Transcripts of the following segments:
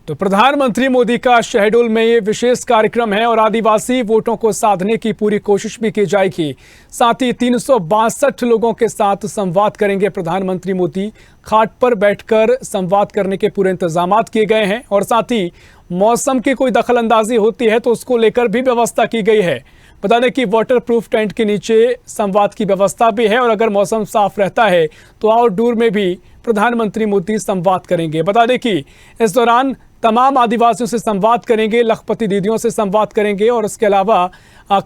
तो प्रधानमंत्री मोदी का शहडोल में ये विशेष कार्यक्रम है और आदिवासी वोटों को साधने की पूरी कोशिश भी की जाएगी। साथ ही 362 लोगों के साथ संवाद करेंगे प्रधानमंत्री मोदी। खाट पर बैठकर संवाद करने के पूरे इंतजाम किए गए हैं और साथ ही मौसम की कोई दखलंदाजी होती है तो उसको लेकर भी व्यवस्था की गई है। बता दें कि वाटर प्रूफ टेंट के नीचे संवाद की व्यवस्था भी है और अगर मौसम साफ रहता है तो आउटडोर में भी प्रधानमंत्री मोदी संवाद करेंगे। बता दें कि इस दौरान तमाम आदिवासियों से संवाद करेंगे, लखपति दीदियों से संवाद करेंगे और इसके अलावा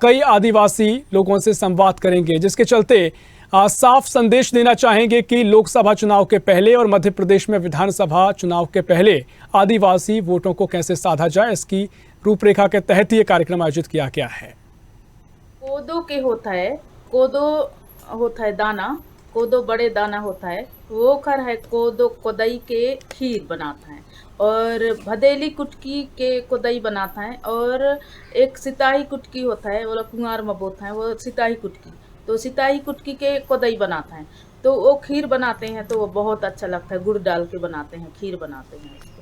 कई आदिवासी लोगों से संवाद करेंगे, जिसके चलते साफ संदेश देना चाहेंगे कि लोकसभा चुनाव के पहले और मध्य प्रदेश में विधानसभा चुनाव के पहले आदिवासी वोटों को कैसे साधा जाए, इसकी रूपरेखा के तहत ये कार्यक्रम आयोजित किया गया है। कोदो के होता है, कोदो होता है दाना, कोदो बड़े दाना होता है, वो खर है कोदो कोदई के खीर बनाता है और भदेली कुटकी के कोदई बनाता है और एक सिताही कुटकी होता है, वो कुंवार में बोता है, वो सिताही कुटकी, तो सिताही कुटकी के कोदई बनाता है। तो वो खीर बनाते हैं तो वो बहुत अच्छा लगता है, गुड़ डाल के बनाते हैं, खीर बनाते हैं उसको,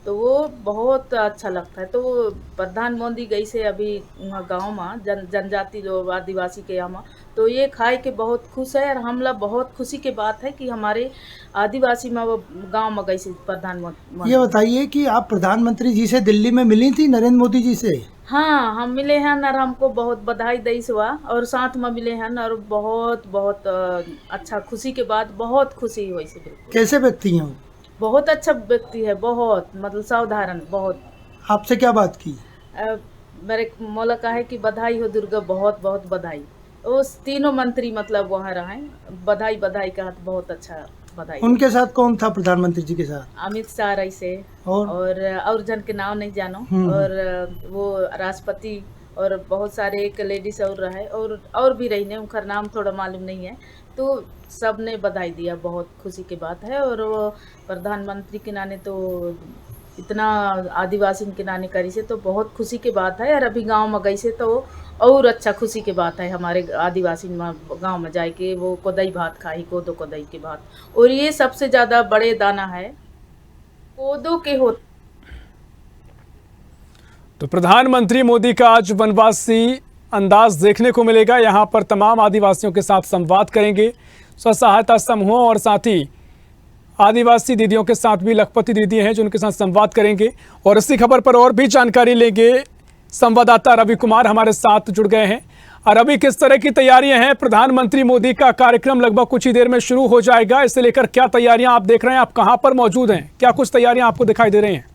तो वो बहुत अच्छा लगता है। तो वो प्रधान मोदी गई से अभी वहाँ गाँव में जनजाति लोग आदिवासी के यहाँ, तो ये खाए के बहुत खुश है और हम लोग बहुत खुशी की बात है कि हमारे आदिवासी में वो गांव में गई से प्रधानमंत्री। ये बताइए कि आप प्रधानमंत्री जी से दिल्ली में मिली थी, नरेंद्र मोदी जी से? हाँ, हम मिले हैं और हमको बहुत बधाई दी हुआ और साथ में मिले हैं और बहुत बहुत अच्छा खुशी के बाद बहुत खुशी हुई से। बिल्कुल। कैसे व्यक्ति हैं? बहुत अच्छा व्यक्ति है, बहुत मतलब साधारण बहुत। आपसे क्या बात की? मेरे मौला कहा है कि बधाई हो दुर्गा, बहुत बहुत बधाई। उस तीनों मंत्री मतलब वहाँ रहे, बधाई बधाई कहा, बहुत अच्छा बधाई। उनके साथ कौन था प्रधानमंत्री जी के साथ? अमित शाह रही से और जन के नाम नहीं जानो, और वो राष्ट्रपति और बहुत सारे एक लेडीज और रहे और भी रही ने, उनका नाम थोड़ा मालूम नहीं है। तो सब ने बधाई दिया, बहुत खुशी की बात है। और वो प्रधानमंत्री के नाने तो इतना आदिवासी के नाने करी से तो बहुत खुशी की बात है। और अभी गांव में गई से तो और अच्छा खुशी की बात है, हमारे आदिवासी गांव में जाए के वो कोदई भात खाई, कोदो कोदई के भात, और ये सबसे ज्यादा बड़े दाना है कोदो के होते। तो प्रधानमंत्री मोदी का आज वनवासी अंदाज देखने को मिलेगा। यहां पर तमाम आदिवासियों के साथ संवाद करेंगे, स्व सहायता समूहों और साथ ही आदिवासी दीदियों के साथ भी लखपति दीदी हैं जो उनके साथ संवाद करेंगे। और इसी खबर पर और भी जानकारी लेंगे, संवाददाता रवि कुमार हमारे साथ जुड़ गए हैं। और अभी किस तरह की तैयारियां हैं? प्रधानमंत्री मोदी का कार्यक्रम लगभग कुछ ही देर में शुरू हो जाएगा, इसे लेकर क्या तैयारियां आप देख रहे हैं? आप कहां पर मौजूद हैं? क्या कुछ तैयारियां आपको दिखाई दे रही हैं?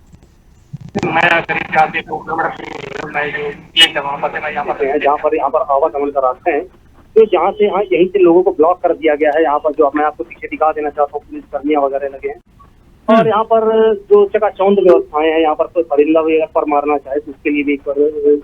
मैं करीब 4 से 2 किलोमीटर मैं जो ये जहाँ पर आवागमन का रास्ता है, तो जहाँ से यहीं से लोगों को ब्लॉक कर दिया गया है। यहाँ पर जो मैं आपको पीछे दिखा देना चाहता हूँ, पुलिस कर्मियाँ वगैरह लगे हैं और यहाँ पर जो चकाचौंध व्यवस्थाएं हैं, यहाँ पर कोई परिंदा वगैरह पर मारना चाहे तो उसके लिए भी एक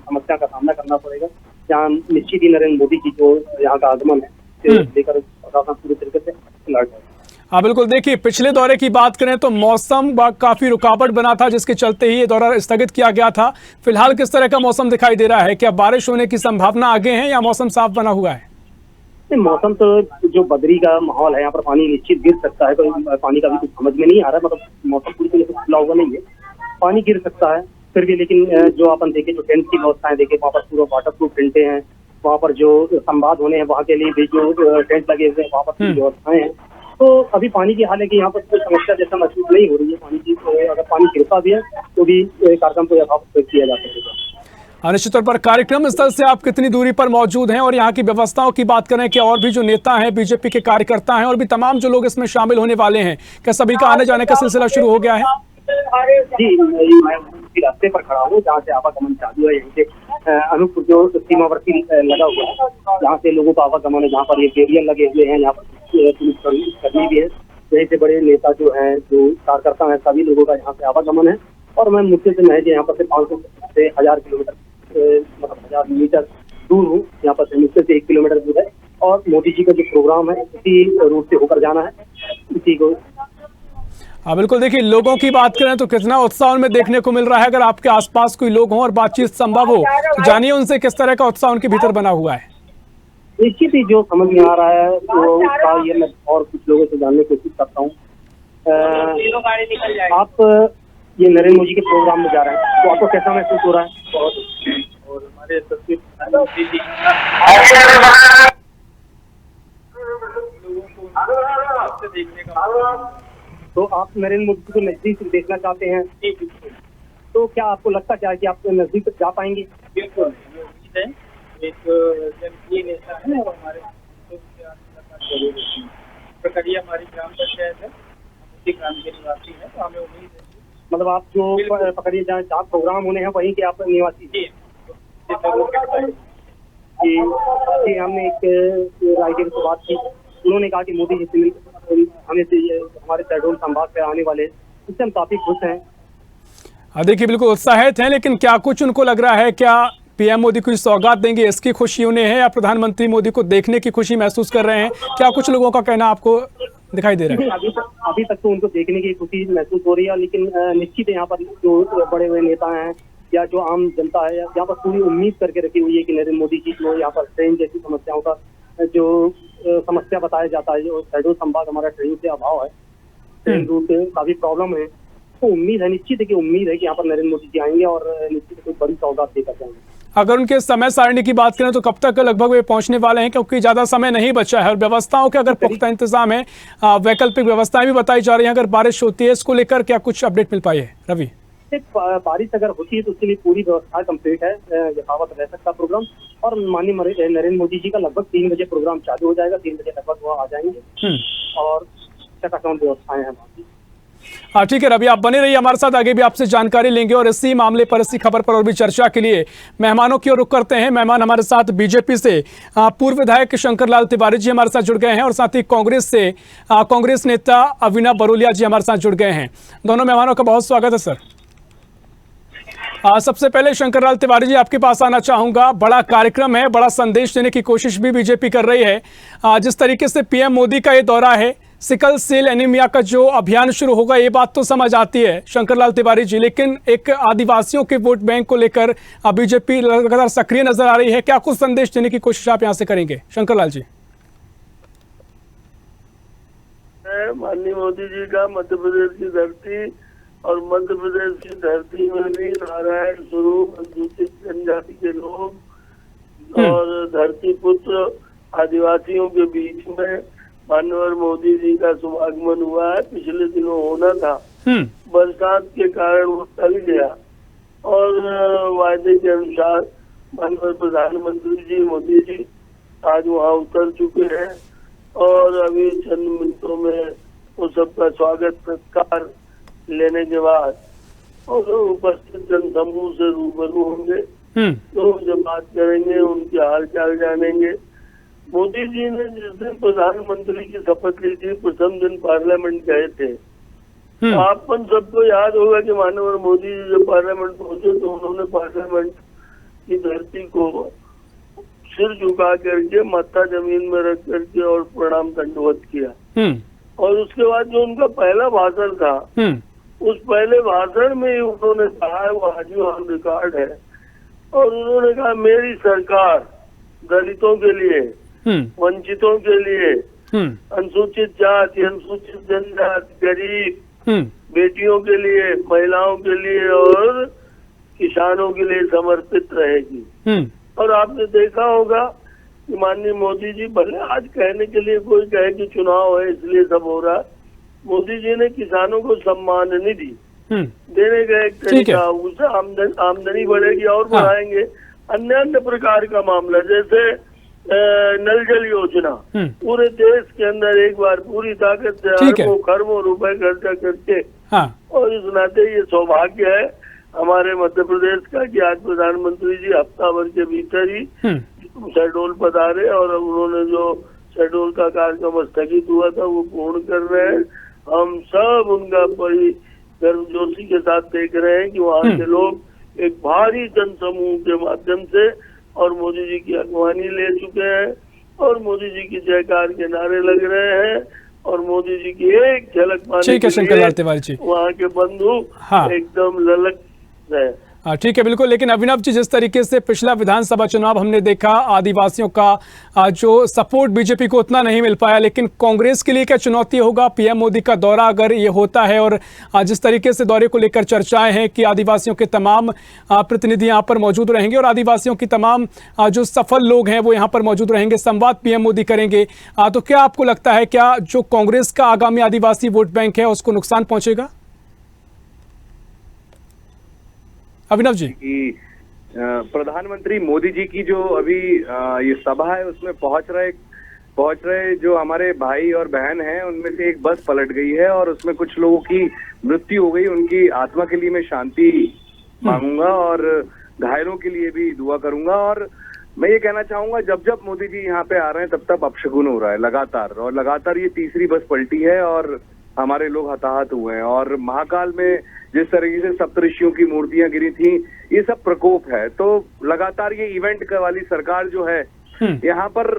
समस्या का सामना करना पड़ेगा। यहाँ निश्चित ही नरेंद्र मोदी जी जो यहाँ का आगमन है लेकर प्रशासन पूरी तरीके से अलर्ट है। हाँ बिल्कुल, देखिए पिछले दौरे की बात करें तो मौसम काफी रुकावट बना था, जिसके चलते ही ये दौरा स्थगित किया गया था। फिलहाल किस तरह का मौसम दिखाई दे रहा है? क्या बारिश होने की संभावना आगे है या मौसम साफ बना हुआ है? मौसम तो जो बदरी का माहौल है, यहाँ पर पानी निश्चित गिर सकता है। कोई पानी का भी कुछ समझ में नहीं आ रहा, मतलब मौसम पूरी तरह से खुला हुआ नहीं है, पानी गिर सकता है फिर भी। लेकिन जो अपन देखे जो टेंट की व्यवस्थाएं देखे, वहाँ पर पूरा वाटर प्रूफ टेंटे हैं, वहाँ पर जो संवाद होने हैं वहाँ के लिए भी जो टेंट लगे हुए हैं, वहाँ पर पूरी व्यवस्थाएं हैं। तो अभी पानी की हाल है कि यहाँ पर कोई समस्या जैसा महसूस नहीं हो रही है पानी की। तो अगर पानी गिरता भी है तो भी कार्यक्रम को यथावत किया जा सकेगा। निश्चित तौर पर कार्यक्रम स्थल से आप कितनी दूरी पर मौजूद हैं? और यहाँ की व्यवस्थाओं की बात करें कि और भी जो नेता हैं, बीजेपी के कार्यकर्ता हैं और भी तमाम जो लोग इसमें शामिल होने वाले हैं, क्या सभी का आने जाने का सिलसिला शुरू हो गया है? जी, मैं रास्ते पर खड़ा हूँ जहाँ से आवागमन चालू है। यहीं से अनूपपुर जो सीमावर्ती लगा हुआ है, जहाँ से लोगों का आवागमन है, जहाँ पर ये बैरियर लगे हुए हैं, यहाँ पर पुलिस कर्मी भी है। यहीं से बड़े नेता जो हैं, जो कार्यकर्ता हैं, सभी लोगों का यहाँ से आवागमन है। और मैं मुझसे से महज यहाँ पर से 500 से 1000 किलोमीटर मतलब 1000 मीटर दूर हूँ। यहाँ पर से मुझसे से 1 किलोमीटर दूर है और मोदी जी का जो प्रोग्राम है उसी रूट से होकर जाना है, इसी को। हाँ बिल्कुल, देखिए लोगों की बात करें तो कितना उत्साह उनमें देखने को मिल रहा है। अगर आपके आसपास कोई लोग हों और बातचीत संभव हो तो जानिए उनसे किस तरह का उत्साह उनके भीतर बना हुआ है। निश्चित ही जो समझ में आ रहा है वो उत्साह ये मैं और कुछ लोगों से जानने की कोशिश करता हूँ। आप ये नरेंद्र मोदी के प्रोग्राम में जा रहे हैं, तो आपको कैसा महसूस हो रहा है? और हमारे तस्वीर प्रधानमंत्री जी लोगों को देखने का, तो आप नरेंद्र मोदी को नजदीक से देखना चाहते हैं, तो क्या आपको लगता क्या है कि आप नजदीक तक जा पाएंगे? बिल्कुल उम्मीद है। एक जनप्रिय नेता है और हमारे जरूर होती है। प्रक्रिया हमारी ग्राम पंचायत है, उसी ग्राम के निवासी है, तो हमें उम्मीद है। मतलब आप जो पकड़िए जहाँ प्रोग्राम होने हैं वहीं के आप निवासी? जी जरूर बताइए कि हमने एक राइटर से बात की, उन्होंने कहा कि मोदी जी से हमें हमारे शहडोल संभाग से आने वाले, इससे हम काफी खुश हैं। देखिए बिल्कुल उत्साहित हैं, लेकिन क्या कुछ उनको लग रहा है, क्या पीएम मोदी को सौगात देंगे इसकी खुशी उन्हें है, या प्रधानमंत्री मोदी को देखने की खुशी महसूस कर रहे हैं? क्या कुछ लोगों का कहना आपको दिखाई दे रहा है? अभी तक तो उनको देखने की खुशी महसूस हो रही है, लेकिन निश्चित यहाँ पर जो बड़े हुए नेता हैं या जो आम जनता है यहाँ पर पूरी उम्मीद करके रखी हुई है कि नरेंद्र मोदी जी को यहाँ पर ट्रेन जैसी समस्याओं का जो समस्या बताया जाता है, जो शहडोल संभाग हमारा ट्रेन से अभाव है, ट्रेन रूट काफी प्रॉब्लम है, तो उम्मीद है, निश्चित है कि उम्मीद है कि यहाँ पर नरेंद्र मोदी जी आएंगे और निश्चित कोई बड़ी सौगात देकर जाएंगे। अगर उनके समय सारणी की बात करें तो कब तक लगभग वे पहुंचने वाले हैं, क्योंकि ज्यादा समय नहीं बचा है और व्यवस्थाओं के अगर पुख्ता इंतजाम है, वैकल्पिक व्यवस्थाएं भी बताई जा रही हैं, अगर बारिश होती है इसको लेकर क्या कुछ अपडेट मिल पाई है? रवि, बारिश अगर होती है तो उसके लिए पूरी व्यवस्था कंप्लीट है, यथावत रह सकता प्रोग्राम, और माननीय नरेंद्र मोदी जी का लगभग 3 बजे प्रोग्राम चालू हो जाएगा, 3 बजे लगभग वो आ जाएंगे और चकाचौंध व्यवस्थाएं हैं बाकी। हाँ ठीक है रवि, आप बने रहिए हमारे साथ, आगे भी आपसे जानकारी लेंगे और इसी मामले पर, इसी खबर पर और भी चर्चा के लिए मेहमानों की ओर रुख करते हैं। मेहमान हमारे साथ बीजेपी से पूर्व विधायक शंकर लाल तिवारी जी हमारे साथ जुड़ गए हैं और साथ ही कांग्रेस से कांग्रेस नेता अविना बरोलिया जी हमारे साथ जुड़ गए हैं। दोनों मेहमानों का बहुत स्वागत है सर। सबसे पहले शंकर लाल तिवारी जी आपके पास आना चाहूंगा। बड़ा कार्यक्रम है, बड़ा संदेश देने की कोशिश भी बीजेपी कर रही है। जिस तरीके से पीएम मोदी का ये दौरा है, सिकल सेल एनीमिया का जो अभियान शुरू होगा, ये बात तो समझ आती है शंकर लाल तिवारी जी, लेकिन एक आदिवासियों के वोट बैंक को लेकर बीजेपी लगातार सक्रिय नजर आ रही है। क्या कुछ संदेश देने की कोशिश आप यहां से करेंगे शंकर लाल जी? माननीय मोदी जी का मध्य प्रदेश की धरती और मध्य प्रदेश की धरती में भी नारायण स्वरूप अनुसूचित जनजाति के लोग और धरती पुत्र आदिवासियों के बीच में माननीय मोदी जी का शुभागमन हुआ है। पिछले दिनों होना था, बरसात के कारण वो टल गया और वायदे के अनुसार माननीय प्रधानमंत्री जी मोदी जी आज वहाँ उतर चुके हैं और अभी चंद मिनटों में वो सबका स्वागत सत्कार लेने के बाद और उपस्थित जनसमूह से रूबरू होंगे, तो जब बात करेंगे उनके हाल चाल जानेंगे। मोदी जी ने जिस दिन प्रधानमंत्री की शपथ ली थी, प्रथम दिन पार्लियामेंट गए थे। आपन सबको याद होगा कि माननीय मोदी जी जब पार्लियामेंट पहुंचे तो उन्होंने पार्लियामेंट की धरती को सिर झुका करके माथा जमीन में रख करके और प्रणाम दंडवत किया और उसके बाद जो उनका पहला भाषण था, उस पहले भाषण में उन्होंने कहा, वो आज भी ऑन रिकॉर्ड है, और उन्होंने कहा मेरी सरकार दलितों के लिए, वंचितों के लिए, अनुसूचित जाति, अनुसूचित जनजाति, गरीब, बेटियों के लिए, महिलाओं के लिए और किसानों के लिए समर्पित रहेगी। और आपने देखा होगा कि माननीय मोदी जी, भले आज कहने के लिए कोई कहे कि चुनाव है इसलिए सब हो रहा, मोदी जी ने किसानों को सम्मान निधि देने का एक तरीका, उससे आमदनी बढ़ेगी और बढ़ाएंगे। अन्य प्रकार का मामला जैसे नल जल योजना, पूरे देश के अंदर एक बार पूरी ताकत से खरबों रुपए खर्चा करके, और इस नाते ये सौभाग्य है हमारे मध्य प्रदेश का कि आज प्रधानमंत्री जी हफ्ता भर के भीतर ही शहडोल पधारे और उन्होंने जो शहडोल का कार्यक्रम स्थगित हुआ था वो पूर्ण कर रहे हैं। हम सब उनका बड़ी गर्मजोशी के साथ देख रहे हैं कि वहाँ के लोग एक भारी जनसमूह के माध्यम से और मोदी जी की अगवानी ले चुके हैं और मोदी जी की जयकार के नारे लग रहे हैं और मोदी जी की एक झलक पाने के लिए वहाँ के बंधु एकदम ललक रहे। ठीक है, बिल्कुल। लेकिन अभिनव जी, जिस तरीके से पिछला विधानसभा चुनाव हमने देखा, आदिवासियों का जो सपोर्ट बीजेपी को उतना नहीं मिल पाया, लेकिन कांग्रेस के लिए क्या चुनौती होगा पीएम मोदी का दौरा अगर ये होता है? और जिस तरीके से दौरे को लेकर चर्चाएं हैं कि आदिवासियों के तमाम प्रतिनिधि यहाँ पर मौजूद रहेंगे और आदिवासियों की तमाम जो सफल लोग हैं वो यहाँ पर मौजूद रहेंगे, संवाद पीएम मोदी करेंगे, तो क्या आपको लगता है क्या जो कांग्रेस का आगामी आदिवासी वोट बैंक है उसको नुकसान पहुंचेगा? अभिनव जी, कि प्रधानमंत्री मोदी जी की जो अभी ये सभा है उसमें पहुंच रहे जो हमारे भाई और बहन हैं, उनमें से एक बस पलट गई है और उसमें कुछ लोगों की मृत्यु हो गई। उनकी आत्मा के लिए मैं शांति मांगूंगा और घायलों के लिए भी दुआ करूंगा। और मैं ये कहना चाहूंगा, जब जब मोदी जी यहाँ पे आ रहे हैं तब तब अपशगुन हो रहा है लगातार ये तीसरी बस पलटी है और हमारे लोग हताहत हुए हैं। और महाकाल में जिस तरीके से सप्तऋषियों की मूर्तियां गिरी थी, ये सब प्रकोप है। तो लगातार ये इवेंट वाली सरकार जो है, यहाँ पर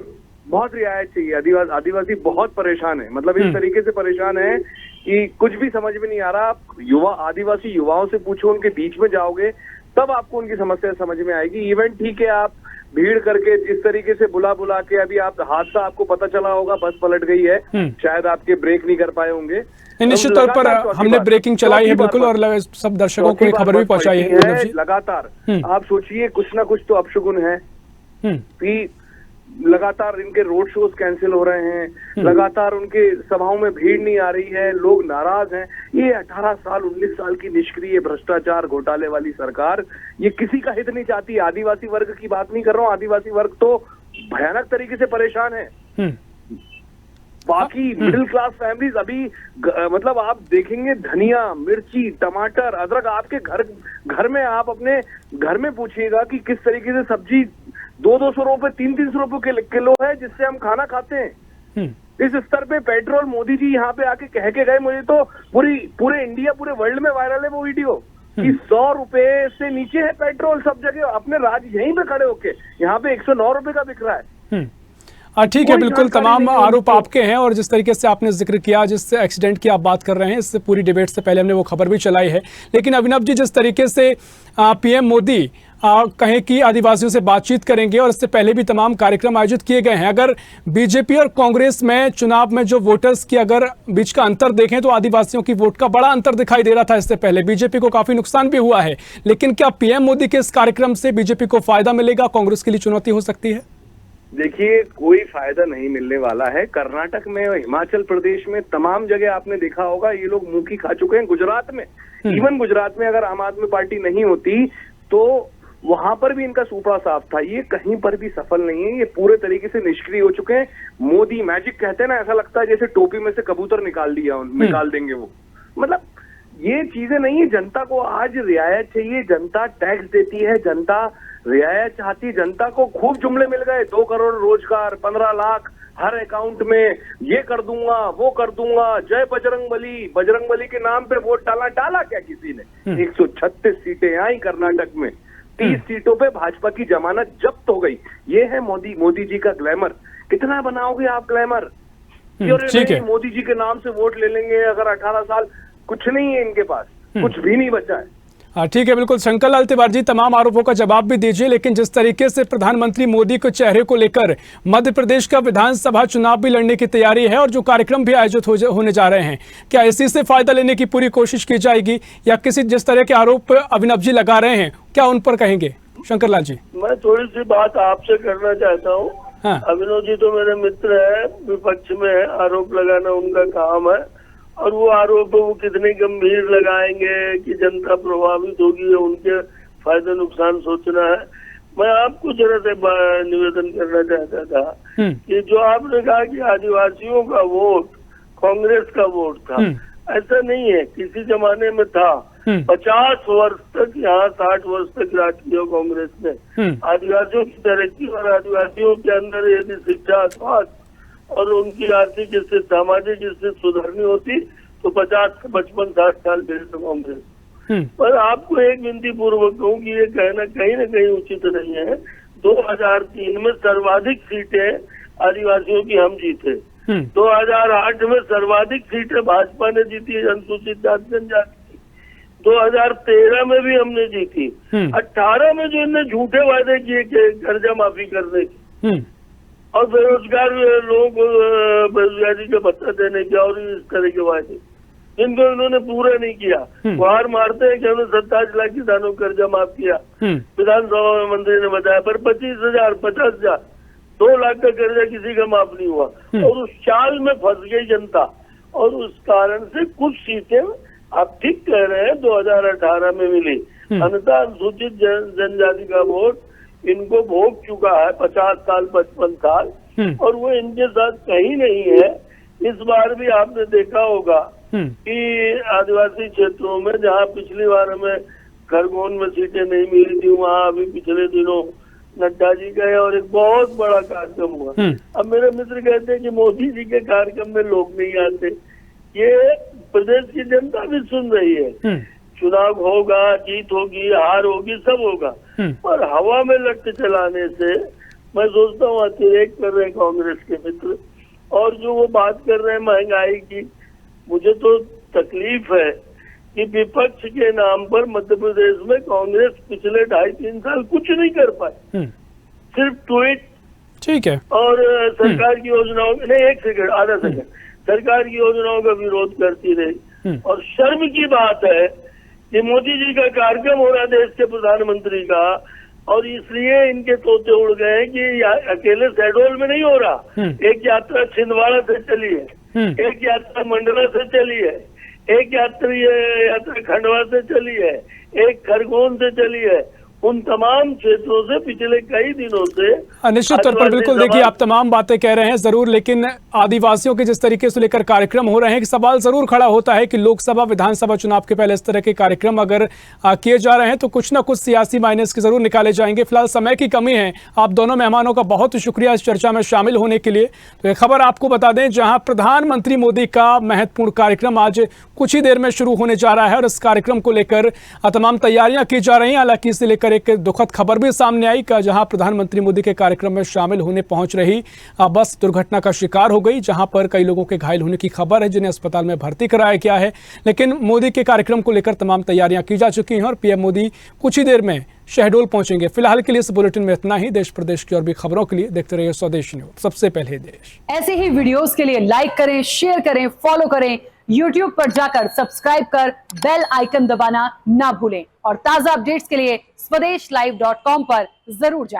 बहुत रियायत चाहिए। आदिवासी बहुत परेशान है, मतलब इस तरीके से परेशान है कि कुछ भी समझ में नहीं आ रहा। आप आदिवासी युवाओं से पूछो, उनके बीच में जाओगे तब आपको उनकी समस्या समझ में आएगी। इवेंट ठीक है, आप भीड़ करके इस तरीके से बुला के, अभी आप हादसा आपको पता चला होगा, बस पलट गई है, शायद आपके ब्रेक नहीं कर पाए होंगे। निश्चित तौर पर हमने ब्रेकिंग चलाई है बिल्कुल, और सब दर्शकों को खबर भी पहुंचाई है लगातार। आप सोचिए, कुछ ना कुछ तो अपशगुन है कि लगातार इनके रोड शोज कैंसिल हो रहे हैं, लगातार उनके सभाओं में भीड़ नहीं आ रही है, लोग नाराज हैं। ये 18 साल 19 साल की निष्क्रिय भ्रष्टाचार घोटाले वाली सरकार, ये किसी का हित नहीं चाहती। आदिवासी वर्ग की बात नहीं कर रहा हूँ, आदिवासी वर्ग तो भयानक तरीके से परेशान है। बाकी मिडिल क्लास फैमिलीज अभी मतलब आप देखेंगे, धनिया, मिर्ची, टमाटर, अदरक, आपके घर में आप अपने घर में पूछिएगा कि किस तरीके से सब्जी 200-200 रुपए 300-300 रुपए किलो है जिससे हम खाना खाते हैं। इस स्तर पे पेट्रोल, मोदी जी यहाँ पे आके कह के गए, मुझे तो पूरे इंडिया, पूरे वर्ल्ड में वायरल है वो वीडियो कि 100 रुपए से नीचे है पेट्रोल सब जगह। अपने राज्य यहीं पे खड़े होके यहाँ पे 109 रुपए का बिक रहा है। ठीक है, बिल्कुल। तमाम आरोप आपके हैं और जिस तरीके से आपने जिक्र किया, जिस एक्सीडेंट की आप बात कर रहे हैं, इससे पूरी डिबेट से पहले हमने वो खबर भी चलाई है। लेकिन अभिनव जी, जिस तरीके से पीएम मोदी कहें कि आदिवासियों से बातचीत करेंगे और इससे पहले भी तमाम कार्यक्रम आयोजित किए गए हैं, अगर बीजेपी और कांग्रेस में चुनाव में जो वोटर्स की अगर बीच का अंतर देखें तो आदिवासियों की वोट का बड़ा अंतर दिखाई दे रहा था इससे पहले। बीजेपी को काफी नुकसान भी हुआ है, लेकिन क्या पीएम मोदी के इस कार्यक्रम से बीजेपी को फायदा मिलेगा, कांग्रेस के लिए चुनौती हो सकती है? देखिए, कोई फायदा नहीं मिलने वाला है। कर्नाटक में और हिमाचल प्रदेश में तमाम जगह आपने देखा होगा, ये लोग मुंह की खा चुके हैं। गुजरात में, इवन गुजरात में अगर आम आदमी पार्टी नहीं होती तो वहां पर भी इनका सूपड़ा साफ था। ये कहीं पर भी सफल नहीं है, ये पूरे तरीके से निष्क्रिय हो चुके हैं। मोदी मैजिक कहते हैं ना, ऐसा लगता है जैसे टोपी में से कबूतर निकाल देंगे वो। मतलब ये चीजें नहीं है। जनता को आज रियायत चाहिए, जनता टैक्स देती है, जनता रियायत चाहती, जनता को खूब जुमले मिल गए, 2 करोड़ रोजगार, 15 लाख हर अकाउंट में, ये कर दूंगा, वो कर दूंगा, जय बजरंगबली, बजरंगबली के नाम पे वोट डाला क्या किसी ने? 136 सीटें आई कर्नाटक में, 30 सीटों पे भाजपा की जमानत जब्त हो गई। ये है मोदी जी का ग्लैमर। कितना बनाओगे आप ग्लैमर? मोदी जी के नाम से वोट ले लेंगे अगर 18 साल, कुछ नहीं है इनके पास, कुछ भी नहीं बचा है। ठीक है, बिल्कुल। शंकर लाल तिवारी जी, तमाम आरोपों का जवाब भी दीजिए, लेकिन जिस तरीके से प्रधानमंत्री मोदी के चेहरे को लेकर मध्य प्रदेश का विधानसभा चुनाव भी लड़ने की तैयारी है और जो कार्यक्रम भी आयोजित होने जा रहे हैं, क्या इसी से फायदा लेने की पूरी कोशिश की जाएगी या किसी जिस तरह के आरोप अभिनव जी लगा रहे हैं, क्या उन पर कहेंगे शंकर लाल जी? मैं थोड़ी सी बात आपसे करना चाहता हूँ। अभिनव जी तो मेरे मित्र है, विपक्ष में है, आरोप लगाना उनका काम है और वो आरोप वो कितने गंभीर लगाएंगे कि जनता प्रभावित होगी, उनके फायदे नुकसान सोचना है। मैं आपको जरा से निवेदन करना चाहता था कि जो आपने कहा कि आदिवासियों का वोट कांग्रेस का वोट था, ऐसा नहीं है। किसी जमाने में था, 50 वर्ष तक, यहाँ 60 वर्ष तक राज किया कांग्रेस ने। आदिवासियों की तरक्की और आदिवासियों के अंदर यदि शिक्षा, स्वास्थ्य और उनकी आर्थिक स्थिति, सामाजिक स्थिति सुधरनी होती तो 50 से 55 60 साल पहले तो कांग्रेस। पर आपको एक विनती पूर्वक कहूँ कि ये कहना कहीं न कहीं उचित नहीं है। 2003 में सर्वाधिक सीटें आदिवासियों की हम जीते, 2008 में सर्वाधिक सीटें भाजपा ने जीती है अनुसूचित जाति जनजाति की, 2013 में भी हमने जीती। 18 में जो इनने झूठे वादे किए कि कर्जा माफी करने की और बेरोजगार लोगों को बेरोजगारी का भत्ता देने के और इस तरह के वादे, जिनको इन्होंने पूरा नहीं किया। गुहार मारते हैं कि हमने 27 लाख किसानों को कर्जा माफ किया। विधानसभा में मंत्री ने बताया, पर 25,000, 50,000, 2 लाख का कर्जा किसी का माफ नहीं हुआ। और उस चाल में फंस गई जनता, और उस कारण से कुछ सीटें आप ठीक कह रहे हैं 2018 में मिली, अन्यथा अनुसूचित जनजाति का वोट इनको भोग चुका है 50 साल 55 साल, और वो इनके साथ कहीं नहीं है। इस बार भी आपने देखा होगा कि आदिवासी क्षेत्रों में जहाँ पिछली बार हमें खरगोन में सीटें नहीं मिली थी, वहाँ अभी पिछले दिनों नड्डा जी गए और एक बहुत बड़ा कार्यक्रम हुआ। अब मेरे मित्र कहते हैं कि मोदी जी के कार्यक्रम में लोग नहीं आते। ये प्रदेश की जनता भी सुन रही है। चुनाव होगा, जीत होगी, हार होगी, सब होगा, पर हवा में लट्ठ चलाने से मैं सोचता हूँ अतिरेक कर रहे हैं कांग्रेस के मित्र। और जो वो बात कर रहे हैं महंगाई की, मुझे तो तकलीफ है कि विपक्ष के नाम पर मध्य प्रदेश में कांग्रेस पिछले 2.5-3 साल कुछ नहीं कर पाई, सिर्फ ट्वीट, ठीक है, और सरकार की योजनाओं नहीं, एक सेकंड, आधा सेकंड, सरकार की योजनाओं का विरोध करती रही। और शर्म की बात है कि मोदी जी का कार्यक्रम हो रहा है देश के प्रधानमंत्री का, और इसलिए इनके तोते उड़ गए कि अकेले शहडोल में नहीं हो रहा। एक यात्रा छिंदवाड़ा से चली है, एक यात्रा मंडला से चली है, एक यात्रा खंडवा से चली है, एक खरगोन से चली है। उन तमाम क्षेत्रों से पिछले कई दिनों से निश्चित तौर पर बिल्कुल, देखिए आप तमाम बातें कह रहे हैं जरूर, लेकिन आदिवासियों के जिस तरीके से लेकर कार्यक्रम हो रहे हैं, एक सवाल जरूर खड़ा होता है कि लोकसभा विधानसभा चुनाव के पहले इस तरह के कार्यक्रम अगर किए जा रहे हैं तो कुछ ना कुछ सियासी माइनस के जरूर निकाले जाएंगे। फिलहाल समय की कमी है। आप दोनों मेहमानों का बहुत शुक्रिया इस चर्चा में शामिल होने के लिए। तो एक खबर आपको बता दें, जहां प्रधानमंत्री मोदी का महत्वपूर्ण कार्यक्रम आज कुछ ही देर में शुरू होने जा रहा है और इस कार्यक्रम को लेकर तमाम तैयारियां की जा रही हैं। हालांकि इसे लेकर एक दुखद खबर भी सामने आई कि जहां प्रधानमंत्री मोदी के कार्यक्रम में शामिल होने पहुंच रही बस दुर्घटना का शिकार हो गई, जहां पर कई लोगों के घायल होने की खबर है, जिन्हें अस्पताल में भर्ती कराया गया है। लेकिन मोदी के कार्यक्रम को लेकर तमाम तैयारियां की जा चुकी हैं और पीएम मोदी कुछ ही देर में शहडोल पहुंचेंगे। फिलहाल के लिए इस बुलेटिन में इतना ही। देश प्रदेश की और भी खबरों के लिए देखते रहिए स्वदेश न्यूज, सबसे पहले देश। ऐसे ही वीडियोस के लिए लाइक करें, शेयर करें, फॉलो करें, YouTube पर जाकर सब्सक्राइब कर बेल आइकन दबाना ना भूलें और ताजा अपडेट्स के लिए स्वदेशलाइव.com पर जरूर जाएं।